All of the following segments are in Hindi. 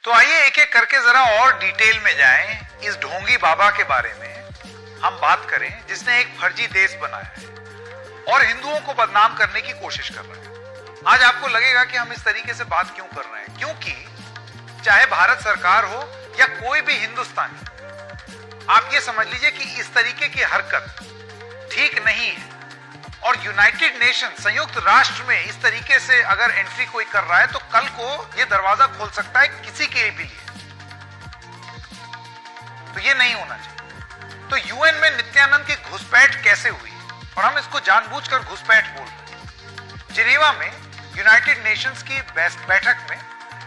तो आइए एक एक करके जरा और डिटेल में जाएं। इस ढोंगी बाबा के बारे में हम बात करें जिसने एक फर्जी देश बनाया है और हिंदुओं को बदनाम करने की कोशिश कर रहा है। आज आपको लगेगा कि हम इस तरीके से बात क्यों कर रहे हैं, क्योंकि चाहे भारत सरकार हो या कोई भी हिंदुस्तानी, आप ये समझ लीजिए कि इस तरीके की हरकत ठीक नहीं है। और यूनाइटेड नेशन, संयुक्त राष्ट्र में इस तरीके से अगर एंट्री कोई कर रहा है तो कल को ये दरवाजा खोल सकता है किसी के भी लिए। तो ये नहीं होना चाहिए। तो यूएन में नित्यानंद की घुसपैठ कैसे हुई, और हम इसको जानबूझकर घुसपैठ बोल रहे हैं। जिनेवा में यूनाइटेड नेशंस की बैठक में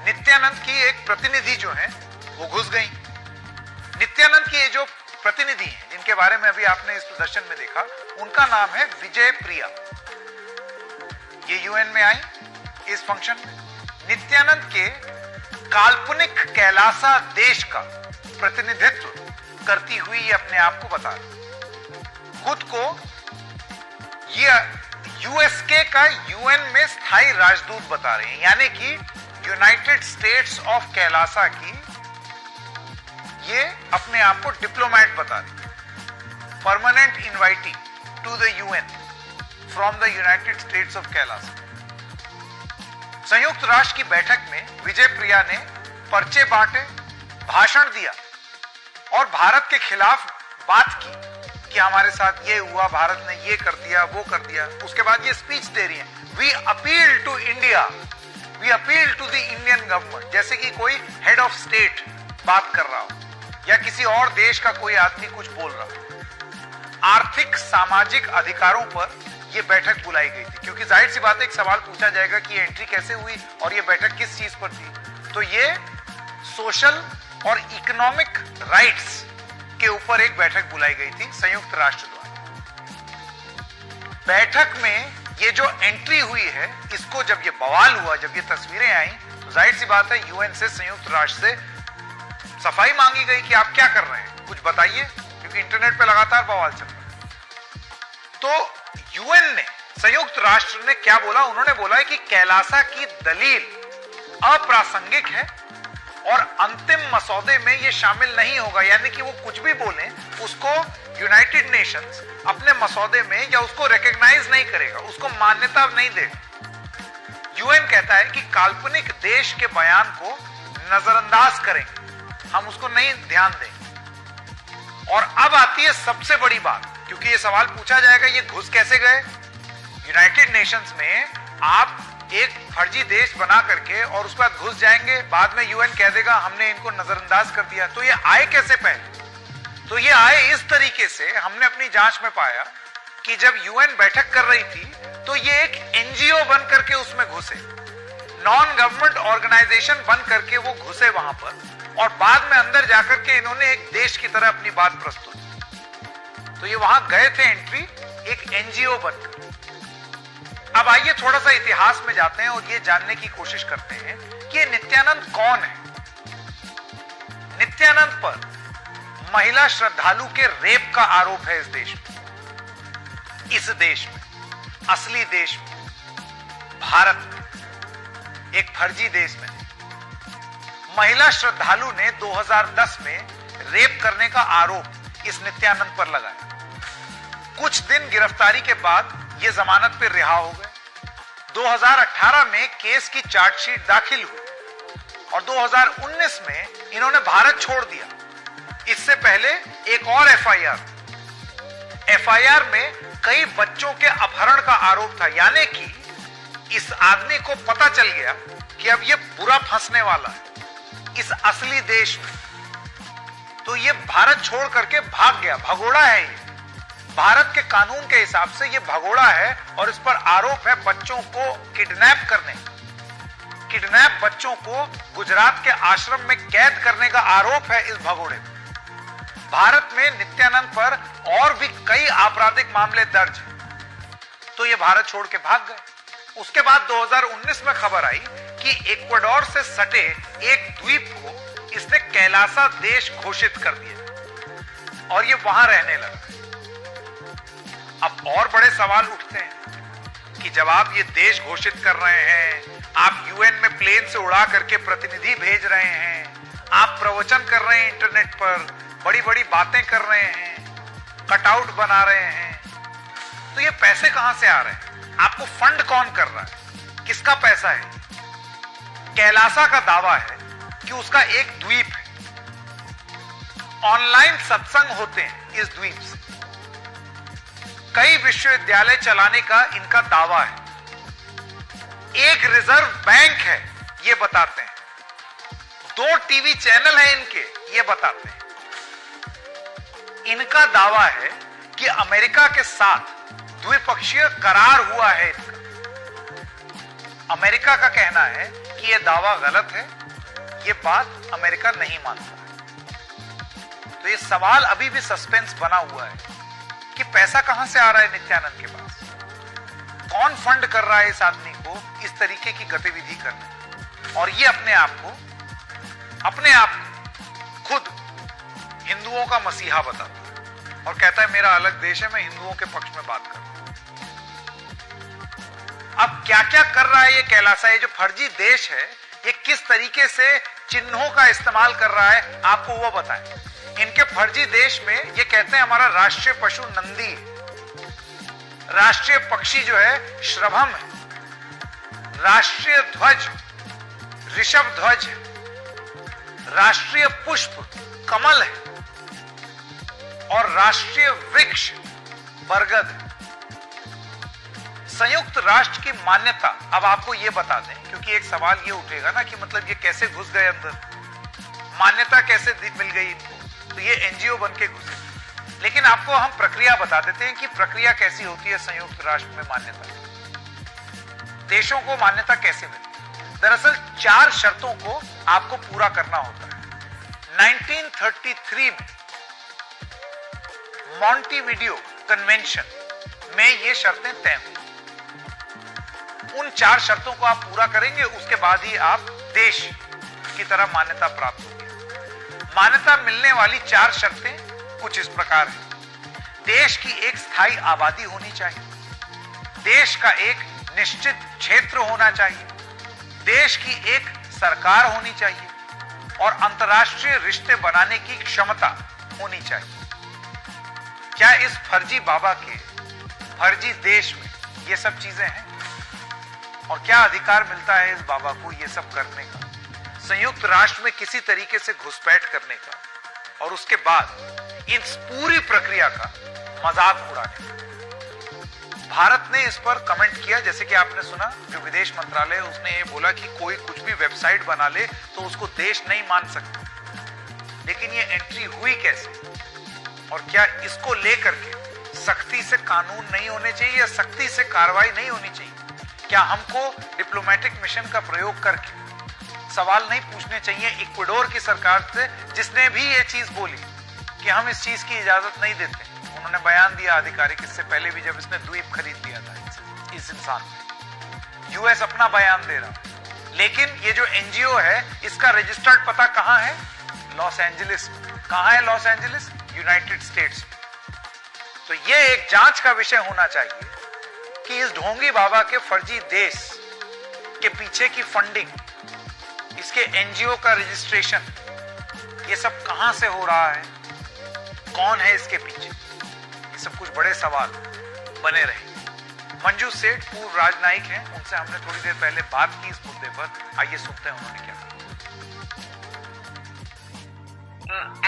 नित्यानंद की एक प्रतिनिधि जो है वो घुस गई। नित्यानंद की ये जो प्रतिनिधि हैं जिनके बारे में अभी आपने इस प्रदर्शन में देखा, उनका नाम है विजय प्रिया। ये यूएन में आई इस फंक्शन में। नित्यानंद के काल्पनिक कैलासा देश का प्रतिनिधित्व करती हुई ये अपने आप को बता रही, खुद को ये यूएसके का यूएन में स्थायी राजदूत बता रहे हैं, यानी कि यूनाइटेड स्टेट्स ऑफ कैलासा की ये अपने आप को डिप्लोमेट बता रही है। Permanent invitee to the UN from the United States of Kailasa. संयुक्त राष्ट्र की बैठक में विजय प्रिया ने पर्चे बांटे, भाषण दिया और भारत के खिलाफ बात की कि हमारे साथ ये हुआ, भारत ने ये कर दिया, वो कर दिया। उसके बाद ये स्पीच दे रही है, we appeal to India, we appeal to the Indian government, जैसे कि कोई हेड ऑफ स्टेट बात कर रहा हो या किसी और देश का कोई आदमी कुछ बोल रहा हो। आर्थिक सामाजिक अधिकारों पर यह बैठक बुलाई गई थी, क्योंकि जाहिर सी बात है एक सवाल पूछा जाएगा कि एंट्री कैसे हुई और यह बैठक किस चीज पर थी। तो ये सोशल और इकोनॉमिक राइट्स के ऊपर एक बैठक बुलाई गई थी संयुक्त राष्ट्र द्वारा। बैठक में ये जो एंट्री हुई है, इसको जब ये बवाल हुआ, जब ये तस्वीरें आई, तो जाहिर सी बात है यूएन से, संयुक्त राष्ट्र से सफाई मांगी गई कि आप क्या कर रहे हैं, कुछ बताइए, क्योंकि इंटरनेट पे लगातार बवाल चल रहा है। तो यूएन ने, संयुक्त राष्ट्र ने क्या बोला, उन्होंने बोला है कि कैलासा की दलील अप्रासंगिक है और अंतिम मसौदे में यह शामिल नहीं होगा, यानी कि वो कुछ भी बोले उसको यूनाइटेड नेशंस अपने मसौदे में या उसको रिकॉग्नाइज नहीं करेगा, उसको मान्यता नहीं देगा। यूएन कहता है कि काल्पनिक देश के बयान को नजरअंदाज करेंगे, हम उसको नहीं ध्यान देंगे। और अब आती है सबसे बड़ी बात, क्योंकि ये सवाल पूछा जाएगा ये घुस कैसे गए यूनाइटेड नेशंस में। आप एक फर्जी देश बना करके और उसके बाद घुस जाएंगे, बाद में यूएन कह देगा हमने इनको नजरअंदाज कर दिया। तो ये आए कैसे पहले? तो ये आए इस तरीके से, हमने अपनी जांच में पाया कि जब यूएन बैठक कर रही थी तो ये एक एनजीओ बन करके उसमें घुसे, नॉन गवर्नमेंट ऑर्गेनाइजेशन बन करके वो घुसे वहां पर, और बाद में अंदर जाकर के इन्होंने एक देश की तरह अपनी बात प्रस्तुत की। तो ये वहां गए थे एंट्री एक एनजीओ बनकर। अब आइए थोड़ा सा इतिहास में जाते हैं और ये जानने की कोशिश करते हैं कि ये नित्यानंद कौन है। नित्यानंद पर महिला श्रद्धालु के रेप का आरोप है इस देश में, इस देश में, असली देश में, भारत में, एक फर्जी देश में। महिला श्रद्धालु ने 2010 में रेप करने का आरोप इस नित्यानंद पर लगाया। कुछ दिन गिरफ्तारी के बाद ये जमानत पर रिहा हो गए। 2018 में केस की चार्जशीट दाखिल हुई और 2019 में इन्होंने भारत छोड़ दिया। इससे पहले एक और एफआईआर में कई बच्चों के अपहरण का आरोप था, यानी कि इस आदमी को पता चल गया कि अब ये बुरा फंसने वाला है इस असली देश में। तो ये भारत छोड़ करके भाग गया, भगोड़ा है ये। भारत के कानून के हिसाब से ये भगोड़ा है और इस पर आरोप है बच्चों को किडनैप करने, किडनैप बच्चों को गुजरात के आश्रम में कैद करने का आरोप है इस भगोड़े में। भारत में नित्यानंद पर और भी कई आपराधिक मामले दर्ज हैं। तो ये भारत छोड़ के भाग गए। उसके बाद 2019 में खबर आई कि इक्वाडोर से सटे एक द्वीप को इसने कैलासा देश घोषित कर दिया और ये वहां रहने लगा। अब और बड़े सवाल उठते हैं कि जब आप ये देश घोषित कर रहे हैं, आप यूएन में प्लेन से उड़ा करके प्रतिनिधि भेज रहे हैं, प्रवचन कर रहे हैं इंटरनेट पर, बड़ी बड़ी बातें कर रहे हैं, कटआउट बना रहे हैं, तो ये पैसे कहां से आ रहे हैं? आपको फंड कौन कर रहा है? किसका पैसा है? कैलासा का दावा है कि उसका एक द्वीप है, ऑनलाइन सत्संग होते हैं इस द्वीप से, कई विश्वविद्यालय चलाने का इनका दावा है, एक रिजर्व बैंक है ये बताते हैं, 2 टीवी चैनल है इनके ये बताते हैं। इनका दावा है कि अमेरिका के साथ द्विपक्षीय करार हुआ है इनका। अमेरिका का कहना है कि यह दावा गलत है, यह बात अमेरिका नहीं मानता। तो ये सवाल अभी भी सस्पेंस बना हुआ है कि पैसा कहां से आ रहा है नित्यानंद के पास, कौन फंड कर रहा है इस आदमी को इस तरीके की गतिविधि करने। और ये अपने आप को खुद हिंदुओं का मसीहा बताता है और कहता है मेरा अलग देश है, मैं हिंदुओं के पक्ष में बात कर रहा हूं। अब क्या क्या कर रहा है ये कैलासा, ये जो फर्जी देश है, ये किस तरीके से चिन्हों का इस्तेमाल कर रहा है, आपको वो बताएं। इनके फर्जी देश में ये कहते हैं हमारा राष्ट्रीय पशु नंदी है, राष्ट्रीय पक्षी जो है श्रभम है, राष्ट्रीय ध्वज ऋषभ ध्वज है, राष्ट्रीय पुष्प कमल है और राष्ट्रीय वृक्ष बरगद है। संयुक्त राष्ट्र की मान्यता, अब आपको यह बता दें क्योंकि एक सवाल यह उठेगा ना कि मतलब ये कैसे घुस गए अंदर, मान्यता कैसे मिल गई इनको, तो ये एनजीओ बन के घुसे। लेकिन आपको हम प्रक्रिया बता देते हैं कि प्रक्रिया कैसी होती है संयुक्त राष्ट्र में मान्यता, देशों को मान्यता कैसे मिलती है। दरअसल 4 शर्तों को आपको पूरा करना होता है। 1933 में मॉन्टेविडियो कन्वेंशन में ये शर्तें तय हुई। उन 4 शर्तों को आप पूरा करेंगे, उसके बाद ही आप देश की तरह मान्यता प्राप्त होगी। मान्यता मिलने वाली 4 शर्तें कुछ इस प्रकार हैं। देश की एक स्थायी आबादी होनी चाहिए, देश का एक निश्चित क्षेत्र होना चाहिए, देश की एक सरकार होनी चाहिए और अंतर्राष्ट्रीय रिश्ते बनाने की क्षमता होनी चाहिए। क्या इस फर्जी बाबा के फर्जी देश में ये सब चीजें हैं? और क्या अधिकार मिलता है इस बाबा को ये सब करने का, संयुक्त राष्ट्र में किसी तरीके से घुसपैठ करने का और उसके बाद इस पूरी प्रक्रिया का मजाक उड़ाने का? भारत ने इस पर कमेंट किया, जैसे कि आपने सुना जो विदेश मंत्रालय उसने ये बोला कि कोई कुछ भी वेबसाइट बना ले तो उसको देश नहीं मान सकता। लेकिन ये एंट्री हुई कैसे और क्या इसको लेकर के सख्ती से कानून नहीं होने चाहिए या सख्ती से कार्रवाई नहीं होनी चाहिए? क्या हमको डिप्लोमेटिक मिशन का प्रयोग करके सवाल नहीं पूछने चाहिए इक्वाडोर की सरकार से, जिसने भी ये चीज बोली कि हम इस चीज की इजाजत नहीं देते? उन्होंने बयान दिया आधिकारिक, इससे पहले भी जब इसने द्वीप खरीद लिया था इस इंसान ने। यूएस अपना बयान दे रहा, लेकिन ये जो एनजीओ है इसका रजिस्टर्ड पता कहां है? Los Angeles. कहां है लॉस एंजलिस? United states. तो ये एक जांच का विषय होना चाहिए कि इस ढोंगी बाबा के फर्जी देश के पीछे की फंडिंग, इसके एनजीओ का रजिस्ट्रेशन, ये सब कहां से हो रहा है, कौन है इसके पीछे? ये सब कुछ बड़े सवाल बने रहे। मंजू सेठ पूर्व राजनयिक हैं, उनसे हमने थोड़ी देर पहले बात की इस मुद्दे पर। आइए सुनते हैं उन्होंने क्या कहा।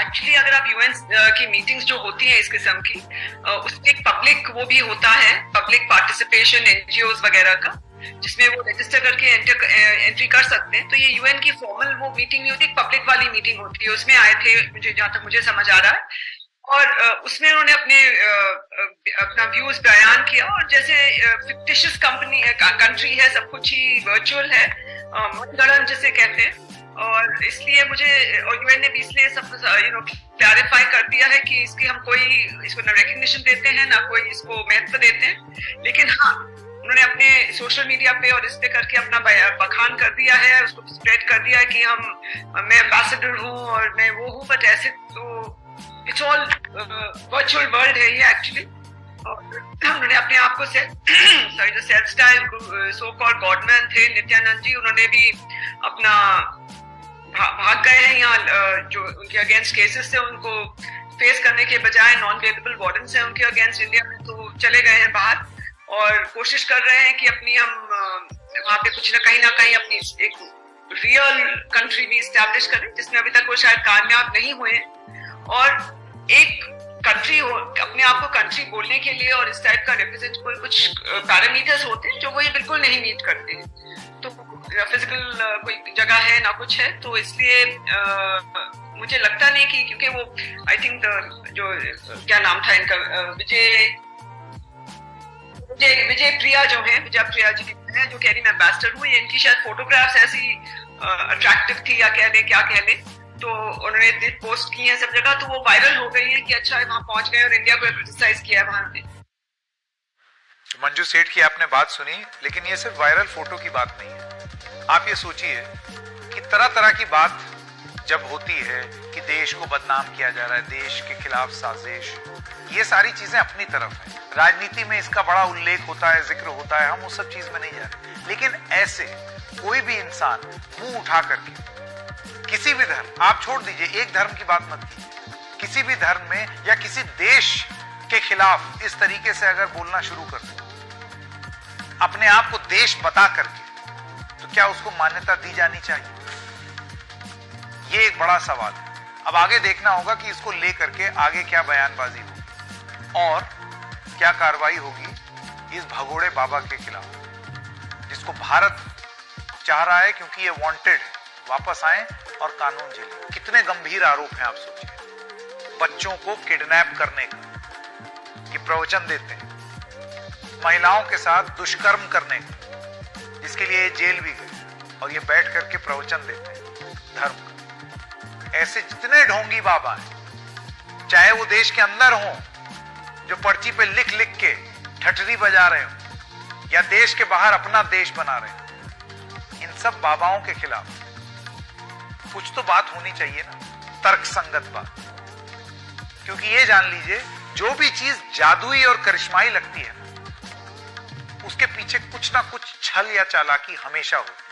एक्चुअली अगर आप यूएन की मीटिंग्स जो होती हैं इस किस्म की, उसमें एक पब्लिक वो भी होता है, पब्लिक पार्टिसिपेशन एनजीओज वगैरह का, जिसमें वो रजिस्टर करके एंट्री कर सकते हैं। तो ये यूएन की फॉर्मल वो मीटिंग नहीं होती, एक पब्लिक वाली मीटिंग होती है। उसमें आए थे मुझे, जहां तक मुझे समझ आ रहा है, और उसमें उन्होंने अपना व्यूज बयान किया। और जैसे फिक्टिशियस कंट्री है, सब कुछ ही वर्चुअल है, मनगढ़ंत जिसे कहते हैं, और इसलिए मुझे, और यूएन ने भी इसलिए सब क्लैरिफाई कर दिया है कि इसकी हम कोई इसको ना रिकग्निशन देते हैं ना कोई इसको महत्व देते हैं। लेकिन हाँ, उन्होंने अपने सोशल मीडिया पे और इस पे करके अपना बखान कर दिया है, उसको स्प्रेड कर दिया है कि मैं एम्बेसडर हूँ और मैं वो हूँ, बट ऐसे तो इट्स ऑल वर्चुअल वर्ल्ड है ये एक्चुअली। उन्होंने अपने आप को जो self style so called godman थे नित्यानंद जी, उन्होंने भी अपना भाग गए हैं, यहाँ जो उनके अगेंस्ट केसेस थे उनको फेस करने के बजाय नॉन बेलेबल वारंट्स हैं उनके अगेंस्ट इंडिया में, तो चले गए हैं बाहर और कोशिश कर रहे हैं कि अपनी हम वहाँ पे कुछ ना कहीं अपनी एक रियल कंट्री भी स्टैब्लिश करें, जिसमें अभी तक वो शायद कामयाब नहीं हुए। और एक कंट्री हो, अपने आप को कंट्री बोलने के लिए और इस टाइप का रिप्रेजेंट कोई कुछ पैरामीटर्स होते हैं जो वो ये बिल्कुल नहीं मीट करते हैं। तो फिजिकल कोई जगह है ना कुछ है, तो इसलिए मुझे लगता नहीं कि, क्योंकि वो आई थिंक जो क्या नाम था इनका, विजय प्रिया जो है, विजय प्रिया जी हैं जो कह रही मैं एम्बेसडर हूँ, इनकी शायद फोटोग्राफ्स ऐसी अट्रैक्टिव थी या कह लें, तो उन्होंने पोस्ट की है सब जगह, तो वो वायरल हो गई है कि अच्छा वहां पहुंच गए और इंडिया को क्रिटिसाइज किया वहां पे। मंजू सेठ की आपने बात सुनी, लेकिन ये सिर्फ वायरल फोटो की बात नहीं है। आप ये सोचिए कि तरह तरह की बात जब होती है कि देश को बदनाम किया जा रहा है, देश के खिलाफ साजिश, ये सारी चीजें अपनी तरफ है, राजनीति में इसका बड़ा उल्लेख होता है, जिक्र होता है, हम उस सब चीज में नहीं जा रहे। लेकिन ऐसे कोई भी इंसान मुंह उठा करके किसी भी धर्म, आप छोड़ दीजिए, एक धर्म की बात मत कीजिए, किसी भी धर्म में या किसी देश के खिलाफ इस तरीके से अगर बोलना शुरू कर दे, अपने आप को देश बता करके, तो क्या उसको मान्यता दी जानी चाहिए? ये एक बड़ा सवाल है। अब आगे देखना होगा कि इसको लेकर के आगे क्या बयानबाजी होगी और क्या कार्रवाई होगी इस भगोड़े बाबा के खिलाफ, जिसको भारत चाह रहा है क्योंकि ये वांटेड है, वापस आए और कानून झेलें। कितने गंभीर आरोप हैं आप सोचिए। बच्चों को किडनैप करने का ये प्रवचन देते हैं, महिलाओं के साथ दुष्कर्म करने का जिसके लिए ये जेल भी गए और ये बैठ करके प्रवचन देते हैं धर्म का। ऐसे जितने ढोंगी बाबा हैं, चाहे वो देश के अंदर हो जो पर्ची पे लिख लिख के ठटरी बजा रहे हो, या देश के बाहर अपना देश बना रहे हो, इन सब बाबाओं के खिलाफ कुछ तो बात होनी चाहिए ना, तर्क संगत बात। क्योंकि ये जान लीजिए, जो भी चीज जादुई और करिश्माई लगती है, उसके पीछे कुछ ना कुछ छल या चालाकी हमेशा होती है।